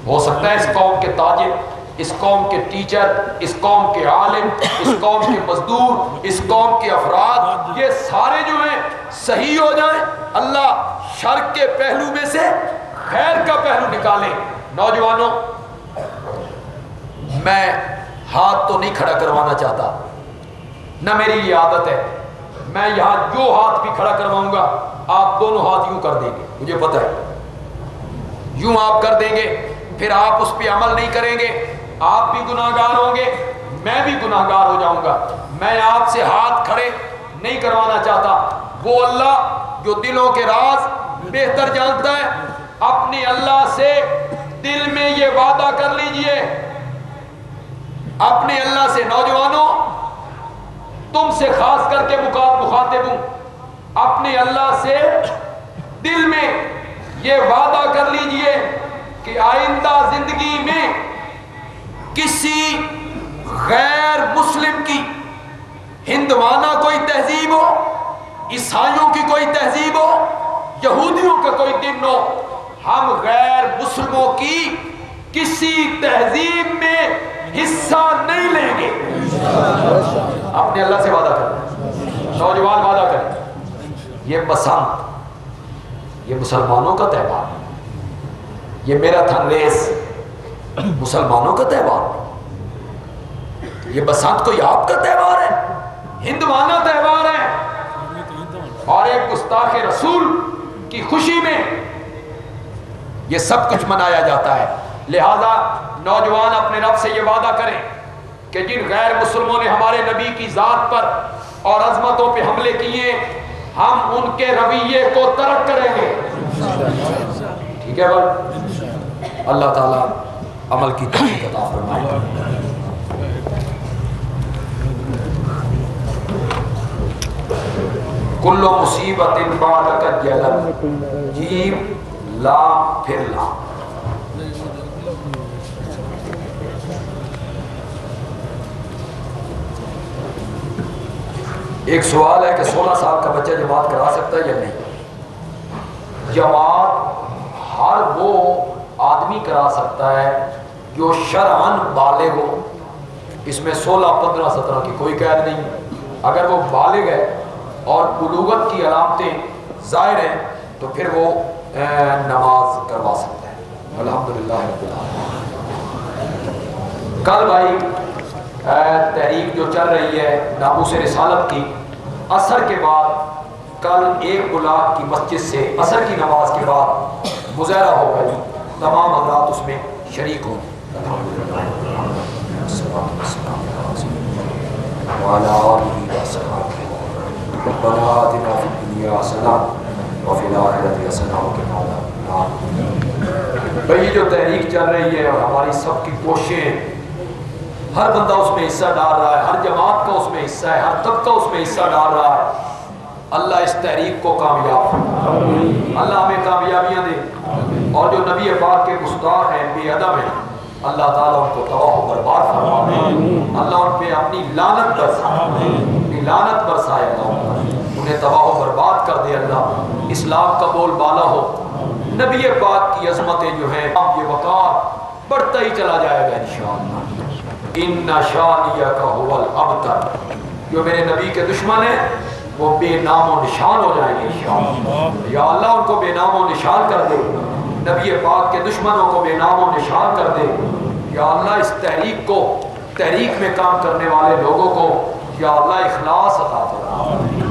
ہو سکتا ہے اس قوم کے تاجر، اس قوم کے ٹیچر، اس قوم کے عالم، اس قوم کے مزدور، اس قوم کے افراد، یہ سارے جو ہیں صحیح ہو جائیں، اللہ شر کے پہلو میں سے خیر کا پہلو نکالیں۔ نوجوانوں، میں ہاتھ تو نہیں کھڑا کروانا چاہتا، نہ میری یہ عادت ہے، میں یہاں جو ہاتھ بھی کھڑا کرواؤں گا آپ دونوں ہاتھ یوں کر دیں گے، مجھے پتہ ہے، یوں آپ کر دیں گے، پھر آپ اس پہ عمل نہیں کریں گے، آپ بھی گناہگار ہوں گے، میں بھی گناہگار ہو جاؤں گا۔ میں آپ سے ہاتھ کھڑے نہیں کروانا چاہتا۔ وہ اللہ جو دلوں کے راز بہتر جانتا ہے، اپنے اللہ سے دل میں یہ وعدہ کر لیجئے، اپنے اللہ سے، نوجوانوں تم سے خاص کر کے مخاطب ہوں، اپنے اللہ سے دل میں یہ وعدہ کر لیجئے کہ آئندہ زندگی میں کسی غیر مسلم کی، ہندوانہ کوئی تہذیب ہو، عیسائیوں کی کوئی تہذیب ہو، یہودیوں کا کوئی دن ہو، ہم غیر مسلموں کی کسی تہذیب میں حصہ نہیں لیں گے۔ اپنے اللہ سے وعدہ کریں، نوجوان وعدہ کریں۔ یہ بسنت، یہ مسلمانوں کا تہوار، یہ میرا تھنریز مسلمانوں کا تہوار، یہ بسنت کوئی آپ کا تہوار ہے؟ ہندوانہ تہوار ہے، اور ایک گستاخ رسول کی خوشی میں یہ سب کچھ منایا جاتا ہے۔ لہذا نوجوان اپنے رب سے یہ وعدہ کریں کہ جن غیر مسلموں نے ہمارے نبی کی ذات پر اور عظمتوں پہ حملے کیے، ہم ان کے رویے کو ترک کریں گے۔ ٹھیک ہے بھائی؟ اللہ تعالیٰ عمل کی توفیق عطا فرمائے۔ کل مصیبت بعدک جلل، جیم لام پھر لام۔ ایک سوال ہے کہ 16 سال کا بچہ جماعت کرا سکتا ہے یا نہیں؟ جماعت ہر وہ آدمی کرا سکتا ہے جو شرعاً بالغ ہو، اس میں 16 15 17 کی کوئی قید نہیں۔ اگر وہ بالغ ہے اور بلوغت کی علامتیں ظاہر ہیں تو پھر وہ نماز کروا سکتا ہے۔ الحمدللہ رب العالمین۔ کل بھائی تحریک جو چل رہی ہے ناموس رسالت کی، عصر کے بعد کل 1 بلاک کی مسجد سے عصر کی نماز کے بعد مظاہرہ ہوگا جی، تمام حضرات اس میں شریک ہوں۔ ربنا آتنا فی الدنیا حسنہ وفی الآخرۃ حسنہ وقنا عذاب النار۔ بھئی یہ جو تحریک چل رہی ہے اور ہماری سب کی کوششیں، ہر بندہ اس میں حصہ ڈال رہا ہے، ہر جماعت کا اس میں حصہ ہے، ہر طبقہ اس میں حصہ ڈال رہا ہے۔ اللہ اس تحریک کو کامیاب فرمائے، اللہ ہمیں کامیابیاں دے، اور جو نبی پاک کے گستاخ ہیں، بے ادب ہیں، اللہ تعالیٰ ان کو تباہ و برباد فرمائے، اللہ ان پہ اپنی لعنت برسائے، اپنی لعنت برسائے، اللہ انہیں تباہ و برباد کر دے۔ اللہ اسلام کا بول بالا ہو، نبی پاک کی عظمتیں جو ہیں یہ وقار بڑھتا ہی چلا جائے گا انشاءاللہ۔ ان شانیک هو الابتر، جو میرے نبی کے دشمن ہیں وہ بے نام و نشان ہو جائیں گے انشاءاللہ۔ یا اللہ ان کو بے نام و نشان کر دے، نبی پاک کے دشمنوں کو بے نام و نشان کر دے۔ یا اللہ اس تحریک میں کام کرنے والے لوگوں کو یا اللہ اخلاص عطا فرما۔